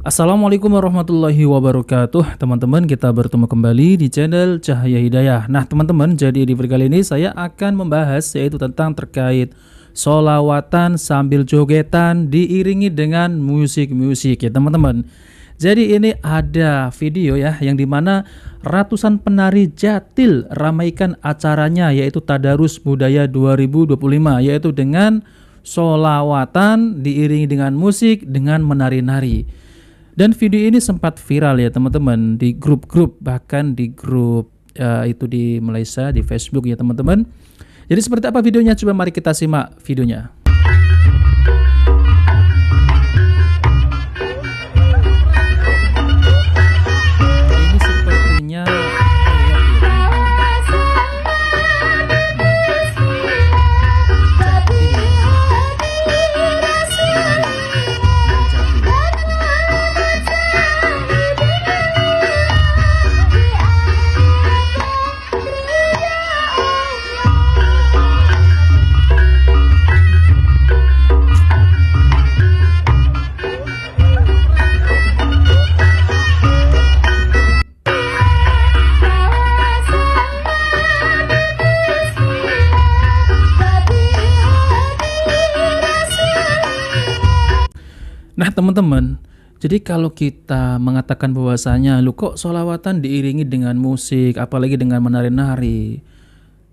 Assalamualaikum warahmatullahi wabarakatuh. Teman-teman, kita bertemu kembali di channel Cahaya Hidayah. Nah teman-teman, jadi di video kali ini saya akan membahas yaitu tentang terkait sholawatan sambil jogetan diiringi dengan musik-musik ya teman-teman. Jadi ini ada video ya yang dimana ratusan penari Jatil ramaikan acaranya yaitu Tadarus Budaya 2025, yaitu dengan sholawatan diiringi dengan musik dengan menari-nari. Dan video ini sempat viral ya teman-teman di grup-grup, bahkan di grup itu di Malaysia, di Facebook ya teman-teman. Jadi seperti apa videonya? Coba mari kita simak videonya. Ini sepertinya Nah teman-teman, jadi kalau kita mengatakan bahwasanya lu kok sholawatan diiringi dengan musik, apalagi dengan menari-nari,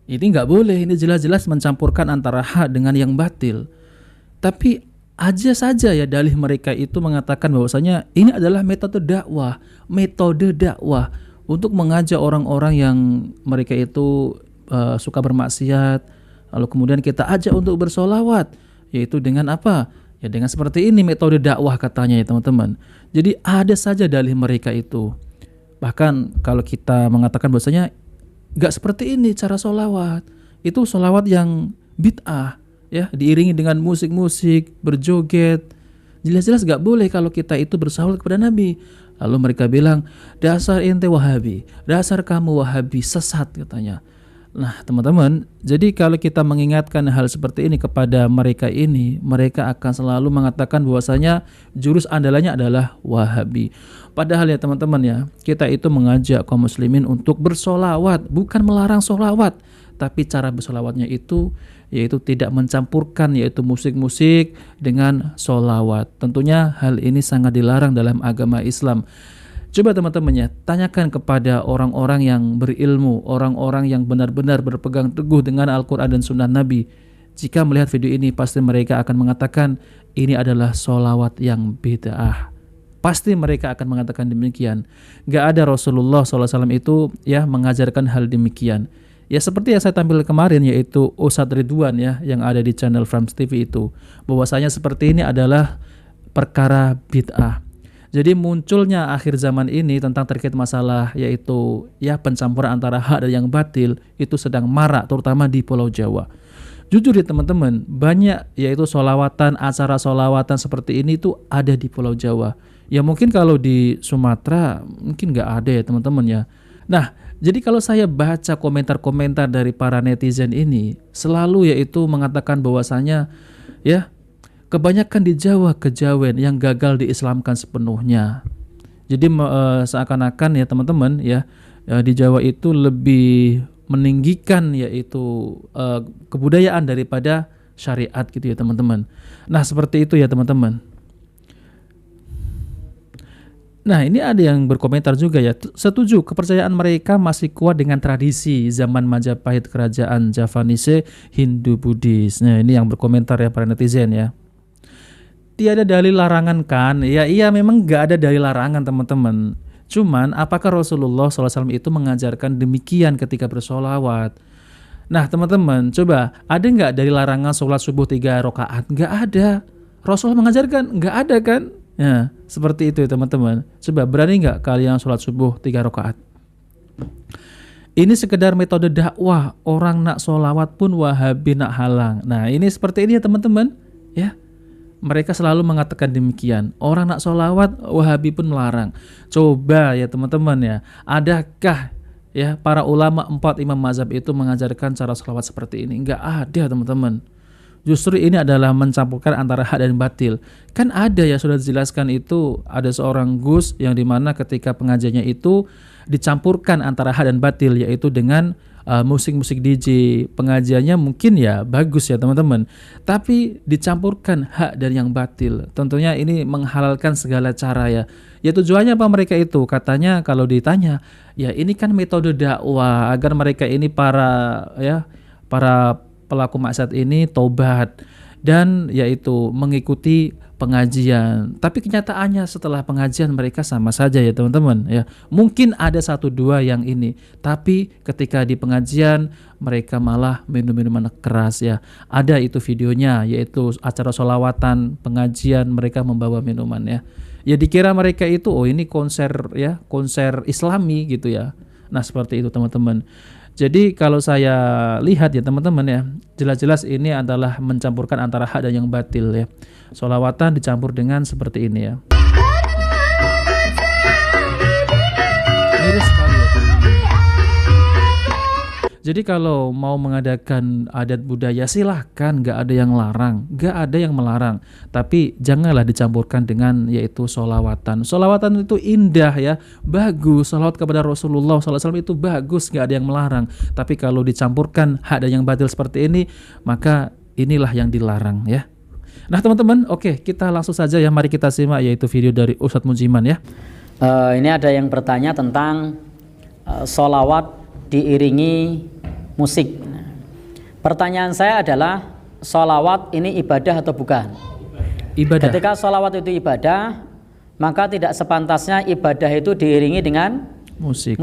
ini nggak boleh. Ini jelas-jelas mencampurkan antara hak dengan yang batil. Tapi aja saja ya dalih mereka itu mengatakan bahwasanya ini adalah metode dakwah untuk mengajak orang-orang yang mereka itu suka bermaksiat, lalu kemudian kita ajak untuk bersolawat, yaitu dengan apa? Ya dengan seperti ini metode dakwah katanya ya teman-teman. Jadi ada saja dalih mereka itu. Bahkan kalau kita mengatakan bahwasanya gak seperti ini cara sholawat, itu sholawat yang bid'ah ya, diiringi dengan musik-musik, berjoget. Jelas-jelas gak boleh kalau kita itu bersalawat kepada Nabi. Lalu mereka bilang, dasar ente Wahabi, dasar kamu Wahabi, sesat katanya. Nah teman-teman, jadi kalau kita mengingatkan hal seperti ini kepada mereka ini, mereka akan selalu mengatakan bahwasanya jurus andalannya adalah Wahabi. Padahal ya teman-teman ya, kita itu mengajak kaum muslimin untuk bersolawat, bukan melarang solawat. Tapi cara bersolawatnya itu yaitu tidak mencampurkan yaitu musik-musik dengan solawat. Tentunya hal ini sangat dilarang dalam agama Islam. Coba teman-teman ya, tanyakan kepada orang-orang yang berilmu, orang-orang yang benar-benar berpegang teguh dengan Al-Quran dan Sunnah Nabi. Jika melihat video ini, pasti mereka akan mengatakan ini adalah sholawat yang bid'ah. Pasti mereka akan mengatakan demikian. Gak ada Rasulullah SAW itu ya mengajarkan hal demikian. Ya seperti yang saya tampil kemarin, yaitu Ustadz Ridwan ya yang ada di channel Frams TV itu, bahwasanya seperti ini adalah perkara bid'ah. Jadi munculnya akhir zaman ini tentang terkait masalah yaitu ya pencampuran antara hak dan yang batil itu sedang marak terutama di Pulau Jawa. Jujur ya teman-teman, banyak yaitu sholawatan, acara sholawatan seperti ini tuh ada di Pulau Jawa. Ya mungkin kalau di Sumatera mungkin nggak ada ya teman-teman ya. Nah jadi kalau saya baca komentar-komentar dari para netizen ini selalu yaitu mengatakan bahwasanya ya kebanyakan di Jawa kejawen yang gagal diislamkan sepenuhnya. Jadi seakan-akan ya teman-teman ya di Jawa itu lebih meninggikan yaitu kebudayaan daripada syariat gitu ya teman-teman. Nah seperti itu ya teman-teman. Nah ini ada yang berkomentar juga ya, setuju kepercayaan mereka masih kuat dengan tradisi zaman Majapahit kerajaan Javanese Hindu-Buddhis. Nah ini yang berkomentar ya para netizen ya. Tiada dalil larangan kan? Ya iya memang gak ada dalil larangan teman-teman. Cuman apakah Rasulullah SAW itu mengajarkan demikian ketika bersolawat? Nah teman-teman coba ada gak dari larangan sholat subuh 3 rakaat? Gak ada. Rasulullah mengajarkan? Gak ada kan? Ya seperti itu ya teman-teman. Coba berani gak kalian sholat subuh 3 rakaat? Ini sekedar metode dakwah. Orang nak sholawat pun Wahabi nak halang. Nah ini seperti ini ya teman-teman. Ya. Mereka selalu mengatakan demikian. Orang nak sholawat, Wahabi pun melarang. Coba ya teman-teman ya, adakah ya para ulama 4 imam mazhab itu mengajarkan cara sholawat seperti ini? Enggak ada teman-teman. Justru ini adalah mencampurkan antara hak dan batil. Kan ada ya, sudah dijelaskan itu, ada seorang Gus yang dimana ketika pengajiannya itu dicampurkan antara hak dan batil, yaitu dengan musik-musik DJ. Pengajiannya mungkin ya bagus ya teman-teman, tapi dicampurkan hak dan yang batil. Tentunya ini menghalalkan segala cara ya. Ya tujuannya apa mereka itu? Katanya kalau ditanya, ya ini kan metode dakwah agar mereka ini para pelaku maksiat ini tobat dan yaitu mengikuti pengajian. Tapi kenyataannya setelah pengajian mereka sama saja ya teman-teman ya. Mungkin ada satu dua yang ini, tapi ketika di pengajian mereka malah minum minuman keras ya. Ada itu videonya, yaitu acara sholawatan pengajian mereka membawa minuman ya. Ya dikira mereka itu ini konser ya, konser Islami gitu ya. Nah seperti itu teman-teman. Jadi kalau saya lihat ya teman-teman ya, jelas-jelas ini adalah mencampurkan antara hak dan yang batil ya. Sholawatan dicampur dengan seperti ini ya. Miris sekali ya. Jadi kalau mau mengadakan adat budaya silahkan, nggak ada yang larang, nggak ada yang melarang. Tapi janganlah dicampurkan dengan yaitu sholawatan. Sholawatan itu indah ya, bagus. Sholawat kepada Rasulullah SAW itu bagus, nggak ada yang melarang. Tapi kalau dicampurkan hak dan yang batil seperti ini, maka inilah yang dilarang ya. Nah teman-teman, oke kita langsung saja ya, mari kita simak yaitu video dari Ustadz Munjiman ya. Ini ada yang bertanya tentang sholawat diiringi musik. Pertanyaan saya adalah, sholawat ini ibadah atau bukan? Ibadah. Ketika sholawat itu ibadah, maka tidak sepantasnya ibadah itu diiringi dengan musik.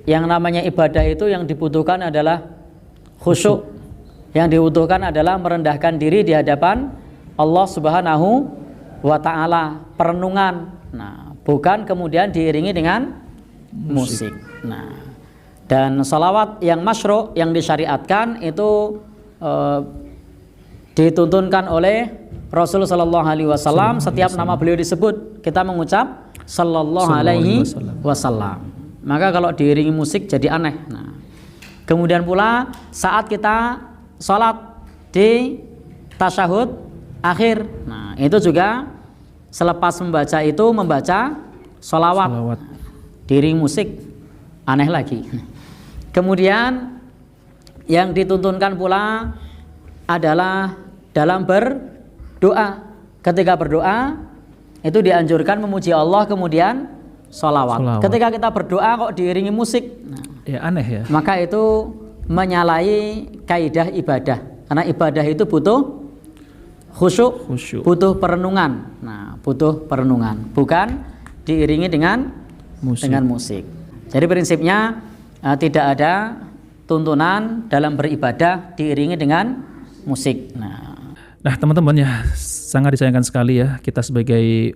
Yang namanya ibadah itu yang dibutuhkan adalah khusyuk. Yang dibutuhkan adalah merendahkan diri di hadapan Allah Subhanahu wa ta'ala, perenungan. Nah, bukan kemudian diiringi dengan musik. Nah, dan sholawat yang masyru' yang disyariatkan itu dituntunkan oleh Rasul sallallahu alaihi wasallam. Setiap nama beliau disebut kita mengucap sallallahu alaihi wasallam. Maka kalau diiringi musik jadi aneh. Nah, kemudian pula saat kita sholat di tasyahud akhir, nah itu juga selepas membaca itu membaca sholawat. Diiringi musik, aneh lagi. Kemudian yang dituntunkan pula adalah dalam berdoa. Ketika berdoa itu dianjurkan memuji Allah kemudian sholawat. Ketika kita berdoa kok diiringi musik, nah, ya aneh ya. Maka itu menyalahi kaidah ibadah. Karena ibadah itu butuh khusyuk, butuh perenungan. Nah, butuh perenungan, bukan diiringi dengan musik. Jadi prinsipnya tidak ada tuntunan dalam beribadah diiringi dengan musik. Nah teman-teman ya, sangat disayangkan sekali ya kita sebagai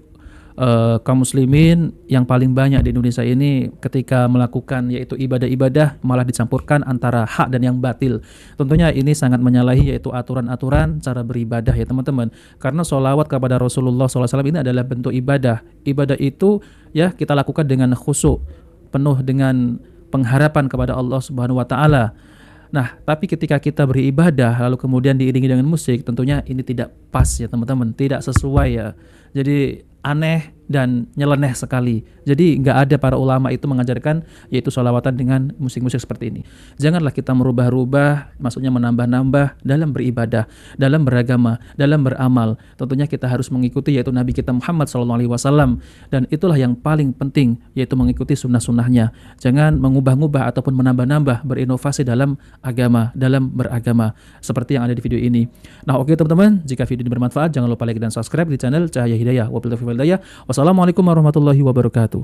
kaum muslimin yang paling banyak di Indonesia ini ketika melakukan yaitu ibadah-ibadah malah dicampurkan antara hak dan yang batil. Tentunya ini sangat menyalahi yaitu aturan-aturan cara beribadah ya teman-teman. Karena sholawat kepada Rasulullah SAW ini adalah bentuk ibadah. Ibadah itu ya kita lakukan dengan khusyuk, penuh dengan pengharapan kepada Allah Subhanahu wa taala. Nah, tapi ketika kita beribadah lalu kemudian diiringi dengan musik, tentunya ini tidak pas ya teman-teman, tidak sesuai ya. Jadi aneh dan nyeleneh sekali. Jadi nggak ada para ulama itu mengajarkan yaitu sholawatan dengan musik-musik seperti ini. Janganlah kita merubah-rubah, maksudnya menambah-nambah dalam beribadah, dalam beragama, dalam beramal. Tentunya kita harus mengikuti yaitu Nabi kita Muhammad SAW, dan itulah yang paling penting yaitu mengikuti sunnah-sunnahnya. Jangan mengubah-ubah ataupun menambah-nambah, berinovasi dalam agama, dalam beragama seperti yang ada di video ini. Nah oke teman-teman, jika video ini bermanfaat jangan lupa like dan subscribe di channel Cahaya Hidayah. Wassalamualaikum warahmatullahi wabarakatuh.